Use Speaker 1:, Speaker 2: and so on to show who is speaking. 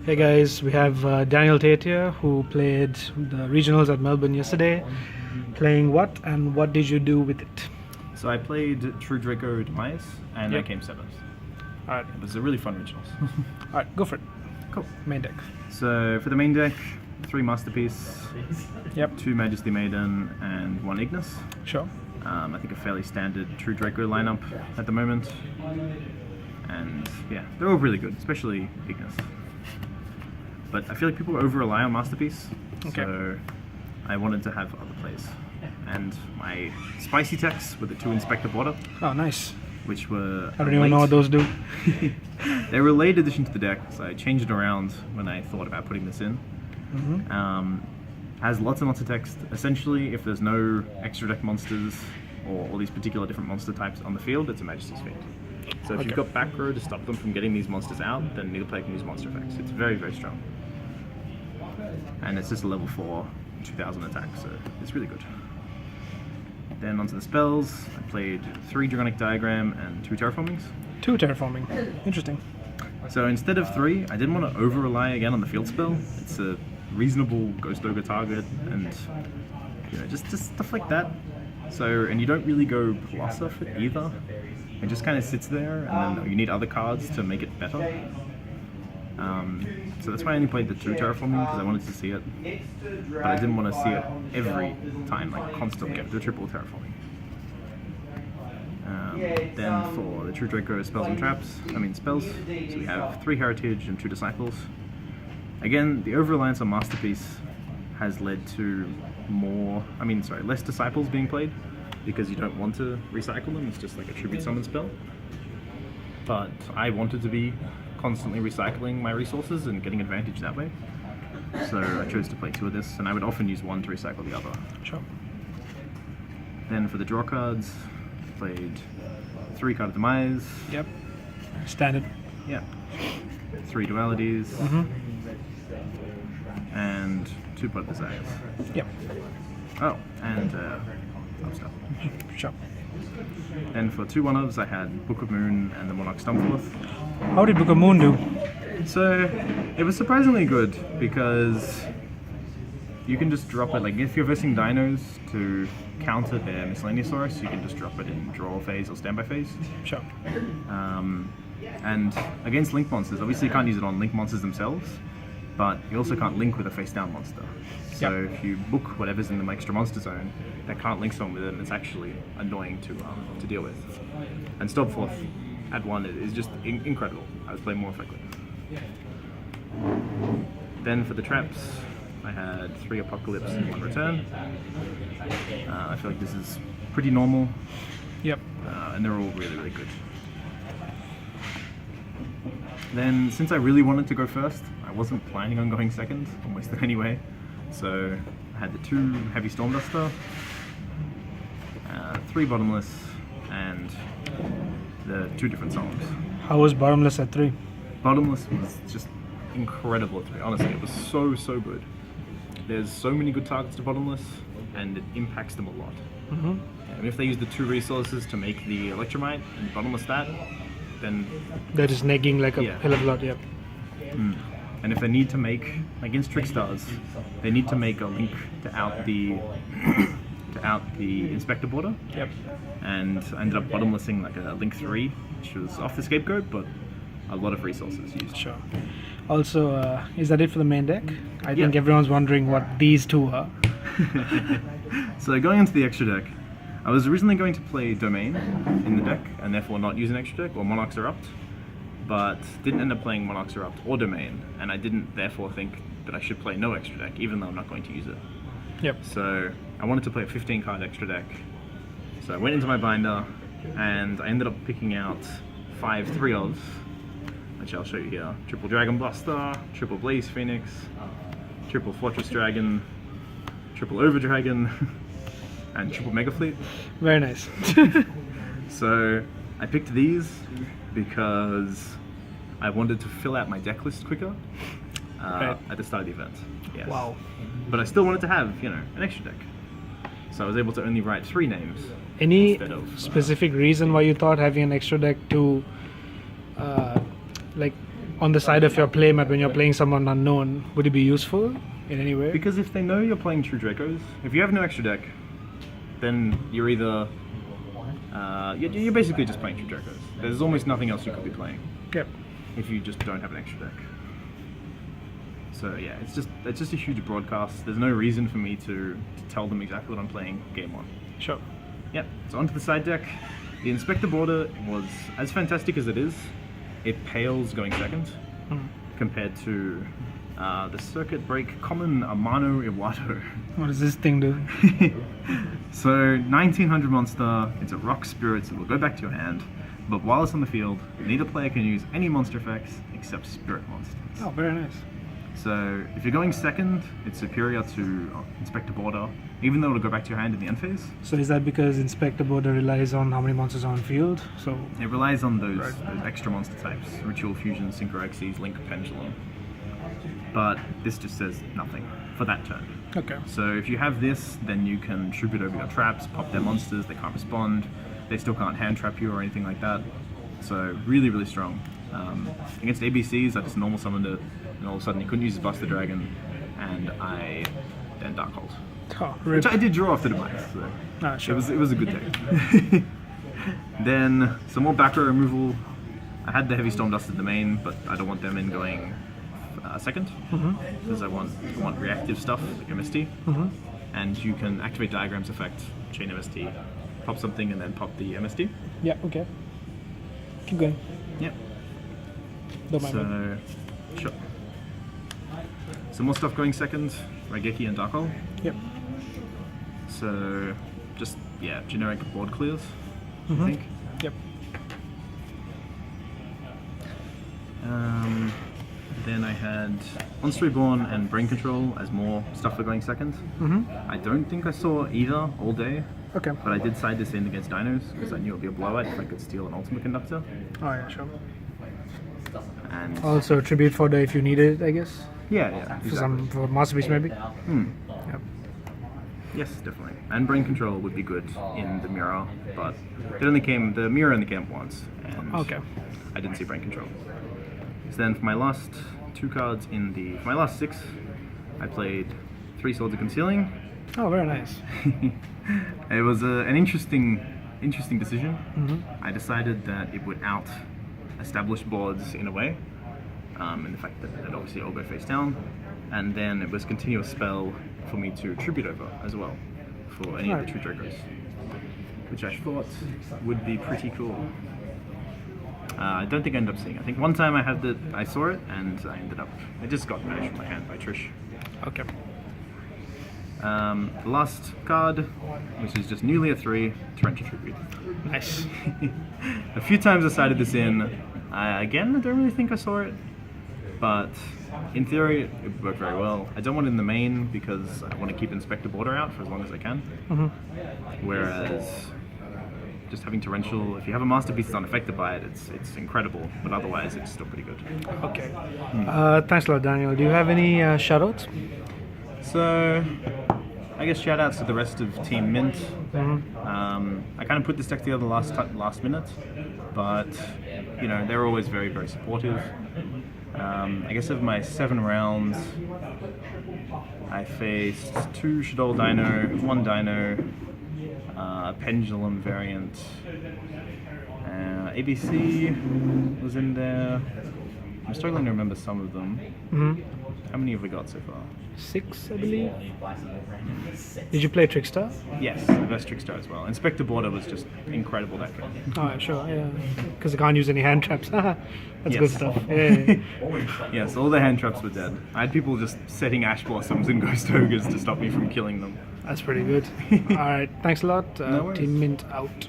Speaker 1: Hey guys, we have Daniel Tate here who played the regionals at Melbourne yesterday. Playing what and what did you do with it?
Speaker 2: So I played True Draco Demise and I came 7th.
Speaker 1: Alright,
Speaker 2: It was a really fun regionals.
Speaker 1: alright, go for it.
Speaker 2: Cool.
Speaker 1: Main deck.
Speaker 2: So for the main deck, 3 Masterpiece,
Speaker 1: Yep,
Speaker 2: 2 Majesty Maiden and 1 Ignis.
Speaker 1: sure.
Speaker 2: I think a fairly standard True Draco lineup at the moment. And yeah, they're all really good, especially Ignis. But I feel like people over-rely on Masterpiece,
Speaker 1: Okay.
Speaker 2: so I wanted to have other plays. And my spicy techs were the 2 Inspector Border,
Speaker 1: Oh, nice.
Speaker 2: which were
Speaker 1: I don't even know what those do.
Speaker 2: They were a late addition to the deck, so I changed it around when I thought about putting this in. Has lots and lots of text. Essentially, if there's no extra deck monsters or all these particular different monster types on the field, it's a Majesty's Fiend. So if you've got back row to stop them from getting these monsters out, then neither player can use monster effects. It's very, very strong. And it's just a level 4 2000 attack, so it's really good. Then onto the spells, I played 3 Draconic Diagram and 2 Terraformings.
Speaker 1: 2 terraforming. Interesting.
Speaker 2: So instead of 3, I didn't want to over-rely again on the field spell. It's a reasonable Ghost Ogre target and just stuff like that. So, and you don't really go plus off it either. It just kind of sits there and then you need other cards to make it better. So that's why I only played the 2 Terraforming, because I wanted to see it. But I didn't want to see it every time, like constantly go to triple Terraforming. Then for the True Draco spells and traps, spells, so we have 3 Heritage and 2 Disciples. Again, the over-reliance on Masterpiece has led to less Disciples being played, because you don't want to recycle them, it's just like a tribute summon spell. But I wanted to be constantly recycling my resources and getting advantage that way. So I chose to play 2 of this, and I would often use 1 to recycle the other.
Speaker 1: Sure.
Speaker 2: Then for the draw cards, played 3 Card of Demise.
Speaker 1: Yep. Standard.
Speaker 2: Yeah. 3 Dualities. And 2 Blood Desires.
Speaker 1: Yep.
Speaker 2: Oh, and Upstart.
Speaker 1: Sure.
Speaker 2: Then for 2 1-ofs, I had Book of Moon and the Monarch Stumpforth.
Speaker 1: How did Book of Moon do?
Speaker 2: So it was surprisingly good because you can just drop it, like if you're versing dinos to counter their Miscellaneous Source, you can just drop it in draw phase or standby phase.
Speaker 1: Sure.
Speaker 2: And against link monsters, obviously you can't use it on link monsters themselves, but you also can't link with a face down monster. So if you book whatever's in the extra monster zone that can't link someone with it, it's actually annoying to deal with. And Stumpforth at 1 is just incredible. I was playing more effectively. Then for the traps, I had 3 Apocalypse and 1 Return. I feel like this is pretty normal.
Speaker 1: Yep.
Speaker 2: And they're all really, really good. Then, since I really wanted to go first, I wasn't planning on going second, almost anyway. So I had the 2 Heavy Stormduster, 3 Bottomless, and the 2 different songs.
Speaker 1: How was Bottomless at 3?
Speaker 2: Bottomless was just incredible to me, honestly. It was so, so good. There's so many good targets to Bottomless, and it impacts them a lot. And if they use the 2 resources to make the Electromite and Bottomless that, then
Speaker 1: That is negging like a hell of a lot, yep.
Speaker 2: And if they need to make, against Trickstars, they need to make a link to out the Inspector Border.
Speaker 1: Yep.
Speaker 2: And I ended up bottomlessing like a link 3, which was off the scapegoat, but a lot of resources used.
Speaker 1: Sure. Also, is that it for the main deck? I think everyone's wondering what these 2 are.
Speaker 2: So going into the extra deck, I was originally going to play Domain in the deck, and therefore not use an extra deck, or Monarchs Erupt, but didn't end up playing Monarchs Erupt or Domain, and I didn't therefore think that I should play no extra deck, even though I'm not going to use it.
Speaker 1: Yep.
Speaker 2: So I wanted to play a 15 card extra deck. So I went into my binder, and I ended up picking out 5 3-ofs, which I'll show you here. Triple Dragon Blaster, Triple Blaze Phoenix, Triple Fortress Dragon, Triple Over Dragon, and Triple Mega Fleet.
Speaker 1: Very nice.
Speaker 2: So I picked these because I wanted to fill out my deck list quicker at the start of the event. Yes.
Speaker 1: Wow.
Speaker 2: But I still wanted to have, an extra deck. So I was able to only write 3 names.
Speaker 1: Any
Speaker 2: instead of,
Speaker 1: specific reason why you thought having an extra deck to on the side of your playmat when you're playing someone unknown, would it be useful in any way?
Speaker 2: Because if they know you're playing true Dracos, if you have no extra deck, then you're either you're basically just playing true Dracos. There's almost nothing else you could be playing
Speaker 1: Yep.
Speaker 2: if you just don't have an extra deck. So yeah, it's just a huge broadcast. There's no reason for me to tell them exactly what I'm playing game one.
Speaker 1: Sure.
Speaker 2: Yep. So onto the side deck. The Inspector Border was as fantastic as it is. It pales going second compared to the Circuit Break Common Amano Iwato.
Speaker 1: What does this thing do?
Speaker 2: So 1900 monster. It's a rock spirit, so it will go back to your hand. But while it's on the field, neither player can use any monster effects except spirit monsters.
Speaker 1: Oh, very nice.
Speaker 2: So if you're going second, it's superior to Inspector Border, even though it'll go back to your hand in the end phase.
Speaker 1: So is that because Inspector Border relies on how many monsters are on field? So
Speaker 2: It relies on those extra monster types, Ritual Fusion, Synchroexes, Link Pendulum. But this just says nothing for that turn.
Speaker 1: okay.
Speaker 2: So if you have this, then you can troop it over your traps, pop their monsters, they can't respond, they still can't hand trap you or anything like that. So really, really strong. Against ABCs, I just normal summoned it, and all of a sudden he couldn't use his Buster Dragon, and I then Dark Hold.
Speaker 1: Oh,
Speaker 2: Which I did draw after Demise, so
Speaker 1: sure.
Speaker 2: it was a good day. Then some more back row removal. I had the Heavy Storm Dust in the main, but I don't want them in going second, because I want reactive stuff like MST. And you can activate Diagram's effect, chain MST, pop something, and then pop the MST.
Speaker 1: Yeah, okay. Keep going.
Speaker 2: Yep.
Speaker 1: Don't mind me.
Speaker 2: So, sure. Some more stuff going second, Raigeki and Dark Hole.
Speaker 1: Yep.
Speaker 2: So, just, yeah, generic board clears, I think.
Speaker 1: Yep.
Speaker 2: Then I had Monster Reborn and Brain Control as more stuff for going second. I don't think I saw either all day,
Speaker 1: Okay.
Speaker 2: but I did side this in against Dinos because I knew it would be a blowout if I could steal an Ultimate Conductor.
Speaker 1: Oh yeah, sure.
Speaker 2: And
Speaker 1: Also tribute for the if you need it, I guess.
Speaker 2: yeah,
Speaker 1: For
Speaker 2: exactly.
Speaker 1: some for masterpiece maybe. Yep.
Speaker 2: Yes, definitely. And Brain Control would be good in the mirror, but the mirror only came once, and
Speaker 1: Okay.
Speaker 2: I didn't see Brain Control. So then for my last two cards for my last six, I played 3 Swords of Concealing.
Speaker 1: Oh, very nice.
Speaker 2: It was an interesting decision. I decided that it would out established boards in a way, in the fact that it obviously all go face down, and then it was continuous spell for me to tribute over as well for any of the true Dracos, which I thought would be pretty cool. I don't think I ended up seeing it. I think one time I saw it, and I just got banished from my hand by Trish.
Speaker 1: Okay.
Speaker 2: The last card, which is just newly a 3, Torrential Tribute.
Speaker 1: Nice.
Speaker 2: A few times I sided this in. Again, I don't really think I saw it, but in theory, it would work very well. I don't want it in the main because I want to keep Inspector Border out for as long as I can. Whereas just having Torrential, if you have a masterpiece that's unaffected by it, it's incredible, but otherwise it's still pretty good.
Speaker 1: Okay. Thanks a lot, Daniel. Do you have any shoutouts?
Speaker 2: So, I guess shoutouts to the rest of Team Mint. I kind of put this deck together last minute, but you know they're always very, very supportive. I guess of my 7 rounds, I faced 2 Shadol Dino, 1 Dino, a Pendulum variant, ABC was in there. I'm struggling to remember some of them. How many have we got so far?
Speaker 1: 6, I believe. Did you play Trickster?
Speaker 2: Yes, versus Trickster as well. Inspector Border was just incredible that game.
Speaker 1: Oh, sure, yeah. Because I can't use any hand traps. That's
Speaker 2: Yes.
Speaker 1: good stuff. Yeah.
Speaker 2: Yes, all the hand traps were dead. I had people just setting Ash Blossoms and Ghost Ogres to stop me from killing them.
Speaker 1: That's pretty good. Alright, thanks a lot.
Speaker 2: No worries.
Speaker 1: Team Mint out.